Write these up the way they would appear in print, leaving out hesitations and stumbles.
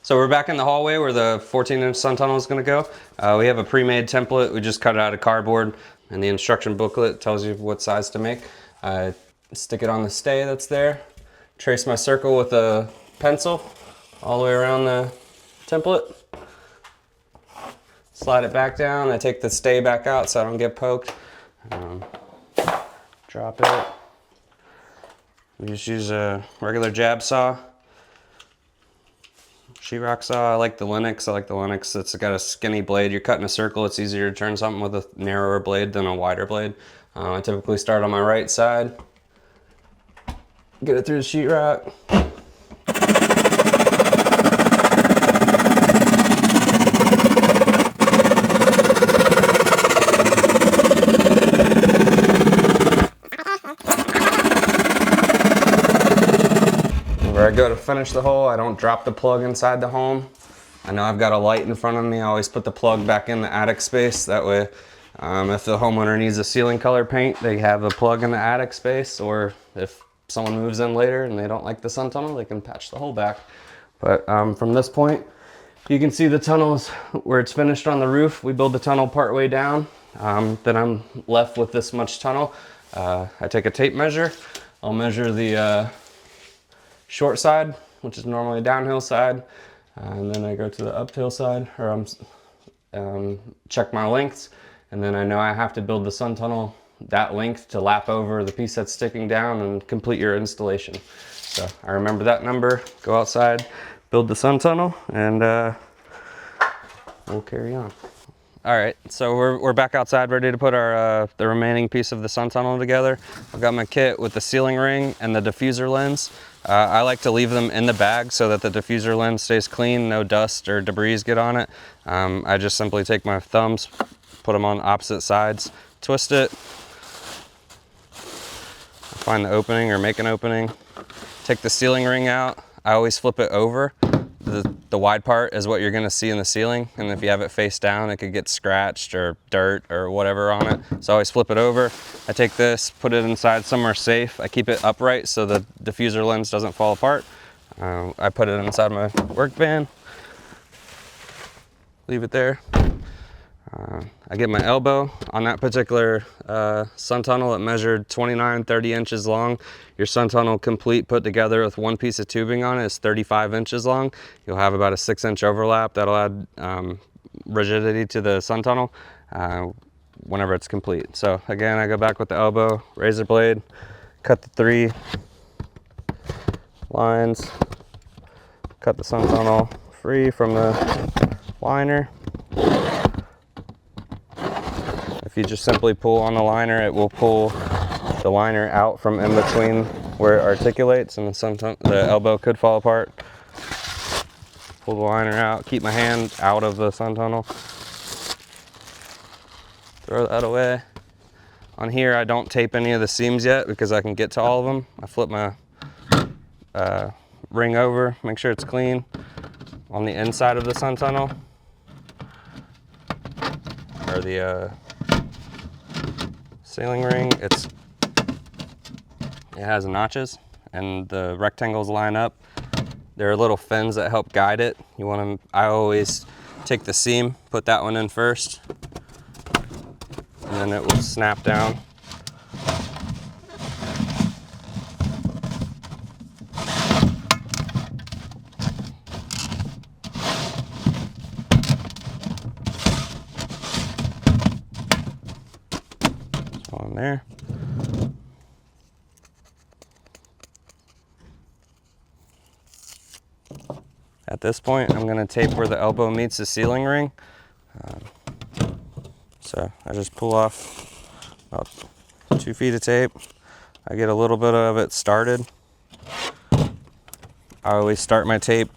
So we're back in the hallway where the 14-inch sun tunnel is going to go. We have a pre-made template. We just cut it out of cardboard, and the instruction booklet tells you what size to make. Stick it on the stay that's there. Trace my circle with a pencil all the way around the template. Slide it back down. I take the stay back out so I don't get poked. Drop it. We just use a regular jab saw. Sheetrock saw. I like the Linux. It's got a skinny blade. You're cutting a circle. It's easier to turn something with a narrower blade than a wider blade. I typically start on my right side. Get it through the sheetrock. Where I go to finish the hole, I don't drop the plug inside the home. I know I've got a light in front of me. I always put the plug back in the attic space. That way, if the homeowner needs a ceiling color paint, they have a plug in the attic space, or if someone moves in later and they don't like the sun tunnel, they can patch the hole back. But from this point, you can see the tunnels where it's finished on the roof. We build the tunnel part way down. Then I'm left with this much tunnel. I take a tape measure. I'll measure the short side, which is normally a downhill side, and then I go to the uphill side, or check my lengths, and then I know I have to build the sun tunnel that length to lap over the piece that's sticking down and complete your installation. So I remember that number, go outside, build the sun tunnel, and we'll carry on. All right, so we're back outside, ready to put our the remaining piece of the sun tunnel together. I've got my kit with the sealing ring and the diffuser lens. I like to leave them in the bag so that the diffuser lens stays clean, no dust or debris get on it. I just simply take my thumbs, put them on opposite sides, twist it, find the opening or make an opening, take the sealing ring out. I always flip it over. The wide part is what you're gonna see in the ceiling, and if you have it face down, it could get scratched or dirt or whatever on it. So I always flip it over. I take this, put it inside somewhere safe. I keep it upright so the diffuser lens doesn't fall apart. I put it inside my work van, leave it there. I get my elbow. On that particular sun tunnel, it measured 29-30 inches long. Your sun tunnel complete put together with one piece of tubing on it is 35 inches long. You'll have about a 6-inch overlap. That'll add rigidity to the sun tunnel whenever it's complete. So again, I go back with the elbow, razor blade, cut the 3 lines, cut the sun tunnel free from the liner. If you just simply pull on the liner, it will pull the liner out from in between where it articulates, and sometimes the elbow could fall apart. Pull the liner out, keep my hand out of the sun tunnel. Throw that away. On here, I don't tape any of the seams yet because I can get to all of them. I flip my ring over, make sure it's clean. On the inside of the sun tunnel, or the ceiling ring, it has notches and the rectangles line up. There are little fins that help guide it. I always take the seam, put that one in first, and then it will snap down. On there. At this point, I'm going to tape where the elbow meets the ceiling ring. So I just pull off about 2 feet of tape. I get a little bit of it started. I always start my tape,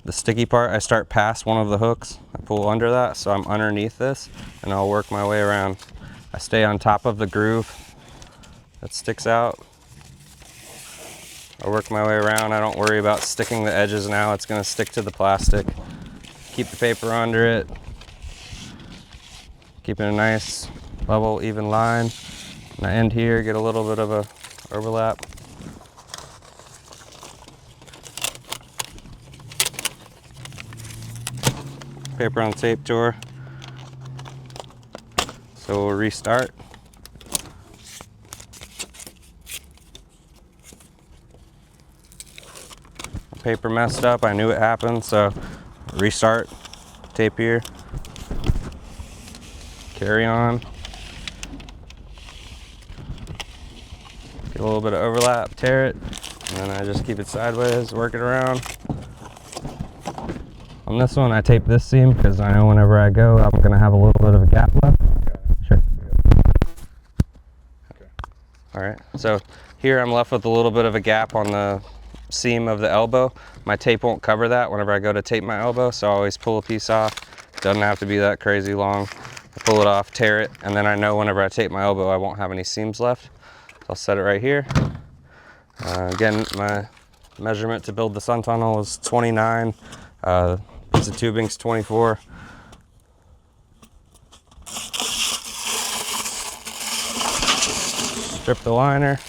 the sticky part, I start past one of the hooks. I pull under that, so I'm underneath this, and I'll work my way around. I stay on top of the groove that sticks out. I work my way around. I don't worry about sticking the edges now. It's going to stick to the plastic. Keep the paper under it. Keep it a nice level, even line. And I end here, get a little bit of a overlap. paper on tape tour. So we'll restart. Paper messed up, I knew it happened, so restart, tape here, carry on, get a little bit of overlap, tear it, and then I just keep it sideways, work it around. On this one I tape this seam because I know whenever I go I'm going to have a little bit of a gap left. Sure. Okay. Alright, so here I'm left with a little bit of a gap on the seam of the elbow. My tape won't cover that whenever I go to tape my elbow, so I always pull a piece off. Doesn't have to be that crazy long. I pull it off, tear it, and then I know whenever I tape my elbow I won't have any seams left. So I'll set it right here. Again, my measurement to build the sun tunnel is 29. Piece of tubing's 24. Strip the liner.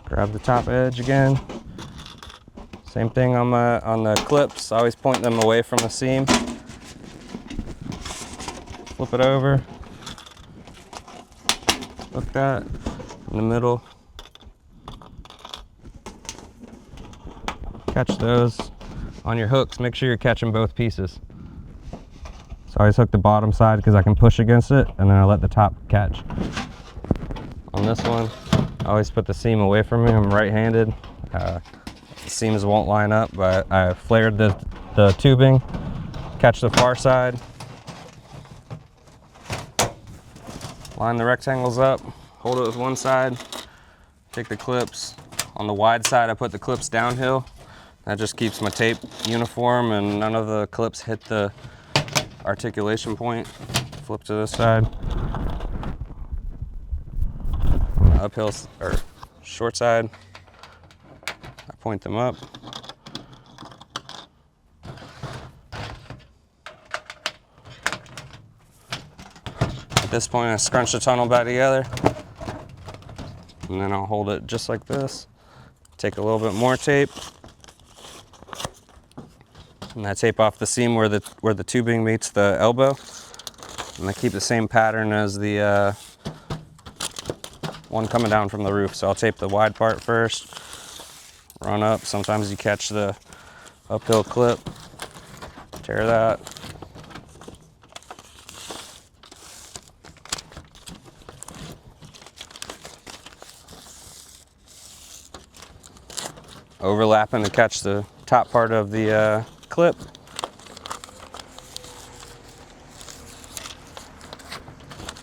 Grab the top edge again. Same thing on the clips. I always point them away from the seam. Flip it over. Hook that in the middle. Catch those on your hooks. Make sure you're catching both pieces. So I always hook the bottom side because I can push against it, and then I let the top catch. On this one, I always put the seam away from me. I'm right-handed. The seams won't line up, but I flared the tubing, catch the far side, line the rectangles up, hold it with one side, take the clips. On the wide side, I put the clips downhill. That just keeps my tape uniform and none of the clips hit the articulation point. Flip to this side. On the uphill or short side, I point them up. At this point, I scrunch the tunnel back together, and then I'll hold it just like this. Take a little bit more tape, and I tape off the seam where the tubing meets the elbow, and I keep the same pattern as the one coming down from the roof. So I'll tape the wide part first, run up. Sometimes you catch the uphill clip, tear that. Overlapping to catch the top part of the clip.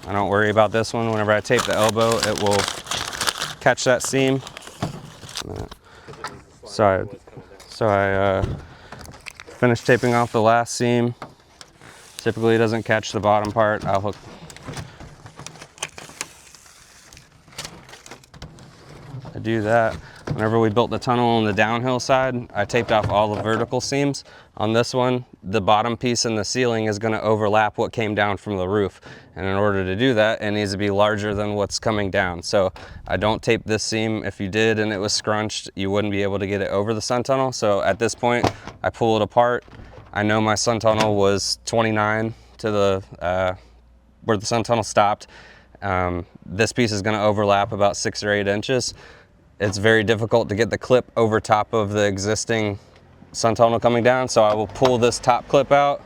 I don't worry about this one. Whenever I tape the elbow, it will catch that seam. So I finish taping off the last seam. Typically it doesn't catch the bottom part. I'll hook. I do that. Whenever we built the tunnel on the downhill side, I taped off all the vertical seams. On this one, the bottom piece in the ceiling is going to overlap what came down from the roof. And in order to do that, it needs to be larger than what's coming down. So I don't tape this seam. If you did and it was scrunched, you wouldn't be able to get it over the sun tunnel. So at this point, I pull it apart. I know my sun tunnel was 29 to the where the sun tunnel stopped. This piece is going to overlap about 6 or 8 inches. It's very difficult to get the clip over top of the existing sun tunnel coming down, so I will pull this top clip out,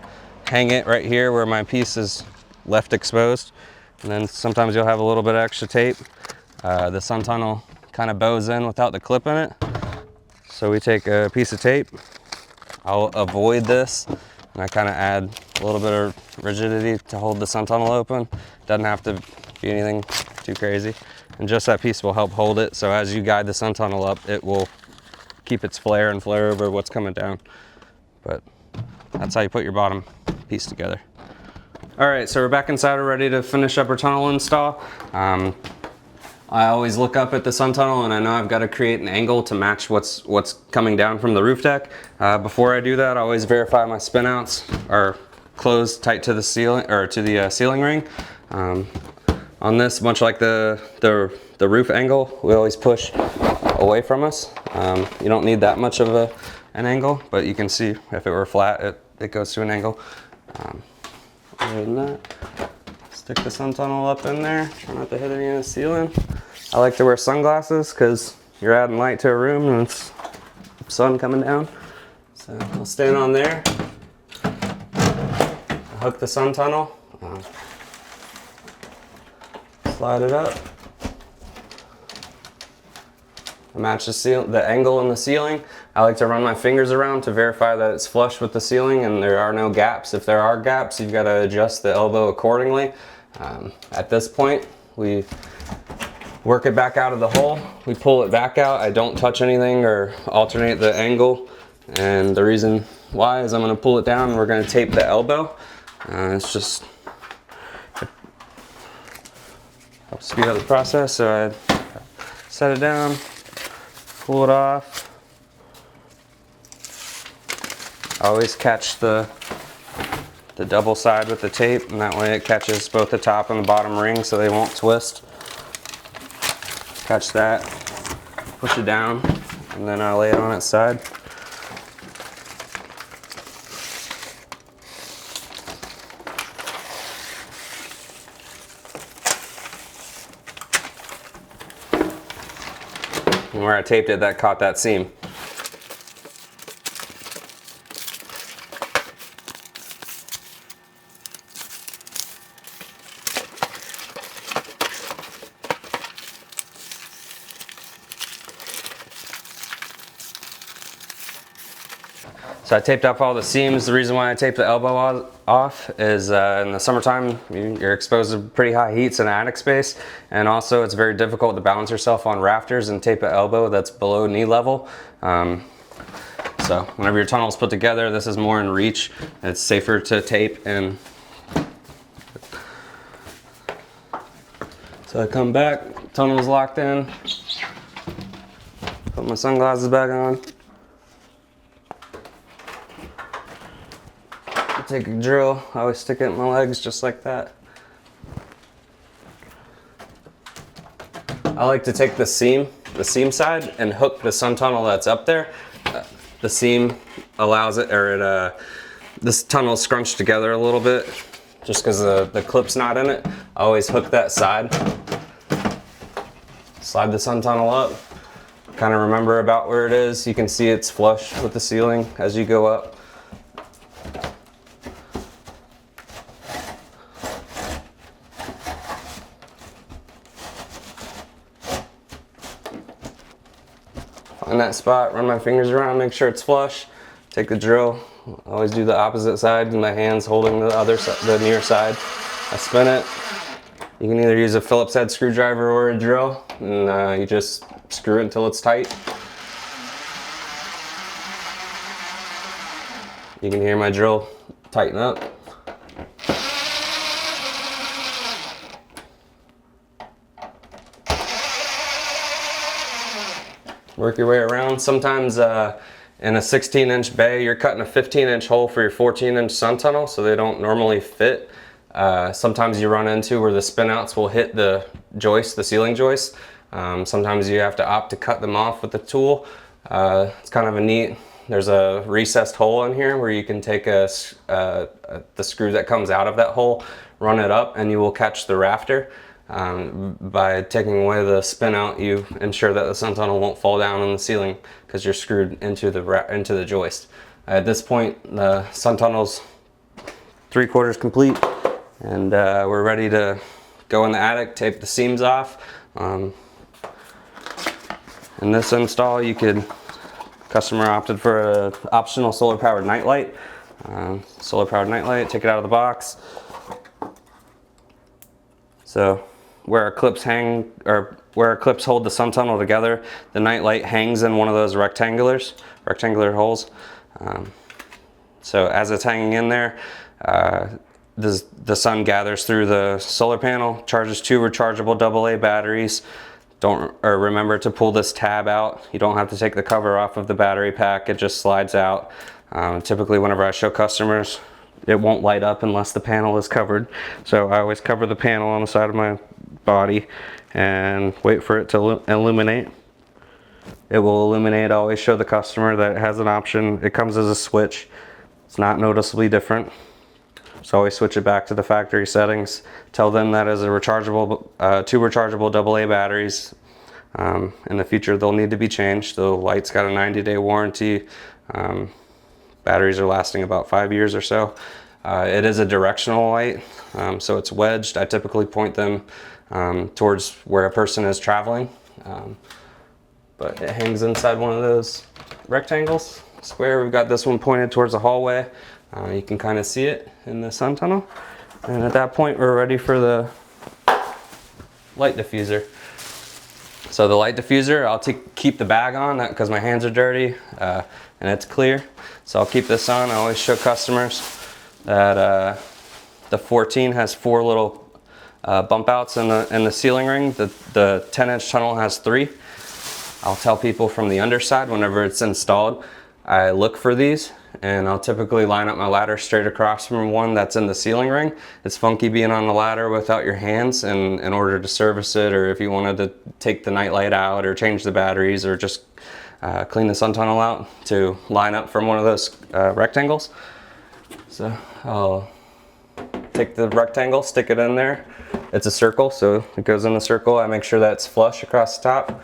hang it right here where my piece is left exposed, and then sometimes you'll have a little bit of extra tape. The sun tunnel kind of bows in without the clip in it, so we take a piece of tape. I'll avoid this, and I kind of add a little bit of rigidity to hold the sun tunnel open. Doesn't have to be anything too crazy. And just that piece will help hold it, so as you guide the sun tunnel up, it will keep its flare and flare over what's coming down. But that's how you put your bottom piece together. All right, so we're back inside, we're ready to finish up our tunnel install. I always look up at the sun tunnel, and I know I've got to create an angle to match what's coming down from the roof deck. Before I do that, I always verify my spinouts are closed tight to the ceiling or to the ceiling ring. On this, much like the roof angle, we always push away from us. You don't need that much of a an angle, but you can see if it were flat, it goes to an angle. Other than that, stick the sun tunnel up in there, try not to hit any of the ceiling. I like to wear sunglasses because you're adding light to a room and it's sun coming down. So I'll stand on there, hook the sun tunnel, slide it up. I match the angle in the ceiling. I like to run my fingers around to verify that it's flush with the ceiling and there are no gaps. If there are gaps, you've got to adjust the elbow accordingly. At this point, we work it back out of the hole. We pull it back out. I don't touch anything or alternate the angle. And the reason why is I'm going to pull it down and we're going to tape the elbow. It's just helps speed up the process. So I set it down, pull it off. I always catch the double side with the tape, and that way it catches both the top and the bottom ring so they won't twist. Catch that, push it down, and then I lay it on its side. And where I taped it, that caught that seam. So I taped off all the seams. The reason why I taped the elbow off is in the summertime, you're exposed to pretty high heats in attic space. And also it's very difficult to balance yourself on rafters and tape an elbow that's below knee level. So whenever your tunnel is put together, this is more in reach. It's safer to tape. And so I come back, tunnel is locked in, put my sunglasses back on. Take a drill, I always stick it in my legs just like that. I like to take the seam side and hook the sun tunnel that's up there. The seam allows it, or this tunnel is scrunched together a little bit just because the clip's not in it. I always hook that side, slide the sun tunnel up, kind of remember about where it is. You can see it's flush with the ceiling as you go up. On that spot, run my fingers around, make sure it's flush. Take the drill, always do the opposite side, and my hands holding the other side, the near side. I spin it. You can either use a Phillips head screwdriver or a drill, and you just screw it until it's tight. You can hear my drill tighten up. Work your way around. Sometimes in a 16-inch bay, you're cutting a 15-inch hole for your 14-inch sun tunnel, so they don't normally fit. Sometimes you run into where the spinouts will hit the joist, the ceiling joist. Sometimes you have to opt to cut them off with the tool. It's kind of a neat, there's a recessed hole in here where you can take the screw that comes out of that hole, run it up, and you will catch the rafter. By taking away the spin out, you ensure that the sun tunnel won't fall down on the ceiling because you're screwed into the joist. At this point, the sun tunnel's 3/4 complete, and we're ready to go in the attic, tape the seams off. In this install, customer opted for an optional solar powered nightlight. Solar powered nightlight, take it out of the box. So where our clips hang, or where our clips hold the sun tunnel together, the nightlight hangs in one of those rectangular holes. So as it's hanging in there, the sun gathers through the solar panel, charges 2 rechargeable AA batteries. Remember to pull this tab out. You don't have to take the cover off of the battery pack, it just slides out. Typically whenever I show customers, it won't light up unless the panel is covered. So I always cover the panel on the side of my body and wait for it to illuminate. it will illuminate. I always show the customer that it has an option. It comes as a switch. It's not noticeably different. So always switch it back to the factory settings. Tell them that as a rechargeable, 2 rechargeable AA batteries. In the future they'll need to be changed. The light's got a 90-day warranty. Batteries are lasting about 5 years or so. It is a directional light, so it's wedged. I typically point them towards where a person is traveling. But it hangs inside one of those rectangles, square. We've got this one pointed towards the hallway. You can kind of see it in the sun tunnel. And at that point, we're ready for the light diffuser. So the light diffuser, I'll keep the bag on because my hands are dirty and it's clear. So I'll keep this on. I always show customers that the 14 has 4 little bump outs in the ceiling ring. The 10-inch tunnel has 3. I'll tell people from the underside whenever it's installed, I look for these, and I'll typically line up my ladder straight across from one that's in the ceiling ring. It's funky being on the ladder without your hands in order to service it, or if you wanted to take the night light out or change the batteries or just clean the sun tunnel out, to line up from one of those rectangles. So I'll take the rectangle, stick it in there. It's a circle, so it goes in the circle. I make sure that it's flush across the top.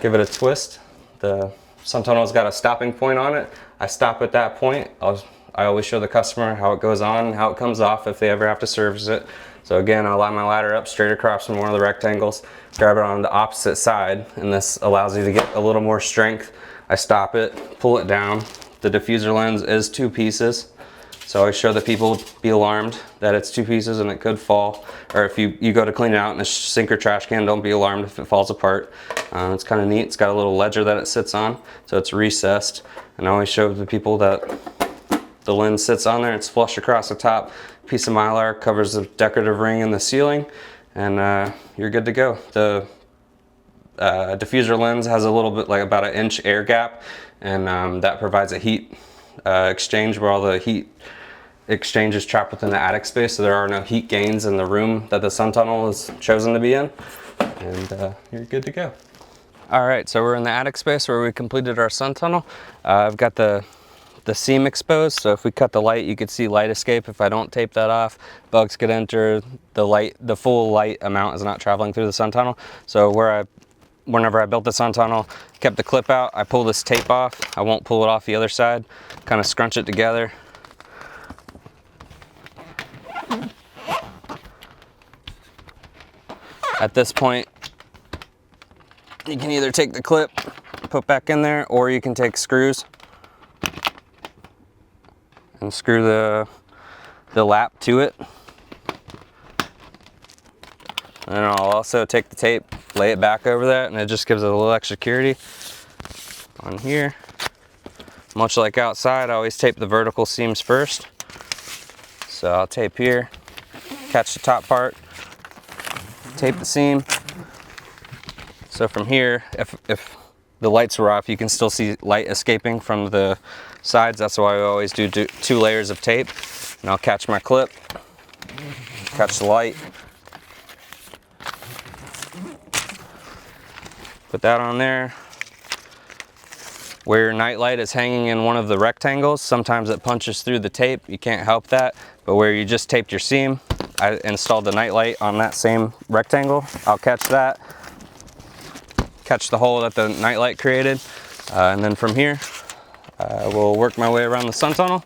Give it a twist. The sun tunnel's got a stopping point on it. I stop at that point. I always show the customer how it goes on and how it comes off if they ever have to service it. So again, I'll line my ladder up straight across from one of the rectangles, grab it on the opposite side, and this allows you to get a little more strength. I stop it, pull it down. The diffuser lens is 2 pieces. So I show the people, be alarmed that it's 2 pieces and it could fall. Or if you go to clean it out in a sink or trash can, don't be alarmed if it falls apart. It's kind of neat. It's got a little ledger that it sits on, so it's recessed. And I always show the people that the lens sits on there. It's flush across the top. Piece of Mylar covers the decorative ring in the ceiling, and you're good to go. The diffuser lens has a little bit, like about 1 inch air gap, and that provides a heat exchange where all the heat exchange is trapped within the attic space, so there are no heat gains in the room that the sun tunnel is chosen to be in, and you're good to go. All right, so we're in the attic space where we completed our sun tunnel. I've got the seam exposed, so if we cut the light, you could see light escape. If I don't tape that off, bugs could enter. The full light amount is not traveling through the sun tunnel. So whenever I built the sun tunnel, kept the clip out, I pull this tape off. I won't pull it off the other side, kind of scrunch it together. At this point, you can either take the clip, put back in there, or you can take screws and screw the lap to it. And I'll also take the tape, lay it back over that, and it just gives it a little extra security on here. Much like outside, I always tape the vertical seams first. So I'll tape here, catch the top part, tape the seam. So from here, if the lights were off, you can still see light escaping from the sides. That's why I always do 2 layers of tape. And I'll catch my clip, catch the light, put that on there. Where your night light is hanging in one of the rectangles, sometimes it punches through the tape. You can't help that. But where you just taped your seam, I installed the night light on that same rectangle. I'll catch that, catch the hole that the night light created, and then from here, we'll work my way around the sun tunnel,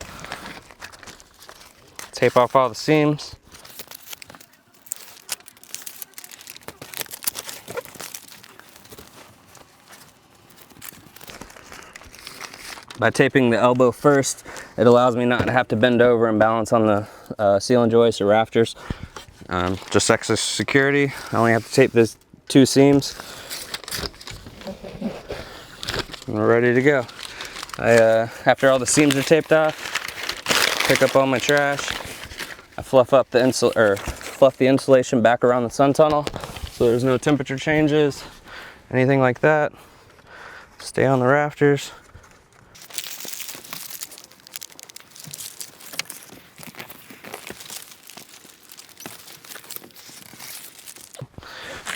tape off all the seams. By taping the elbow first, it allows me not to have to bend over and balance on the ceiling joists or rafters. Just extra security. I only have to tape these 2 seams. And we're ready to go. After all the seams are taped off, pick up all my trash. I fluff the insulation back around the sun tunnel so there's no temperature changes, anything like that. Stay on the rafters.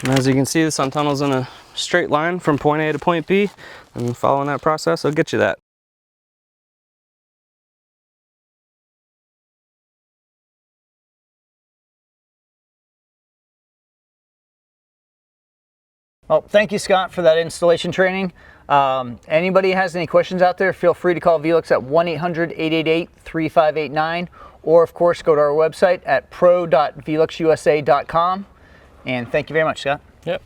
And as you can see, the sun tunnel's in a straight line from point A to point B. And following that process will get you that. Well, thank you, Scott, for that installation training. Anybody has any questions out there, feel free to call VELUX at 1-800-888-3589, or of course go to our website at pro.veluxusa.com. And thank you very much, Scott. Yep.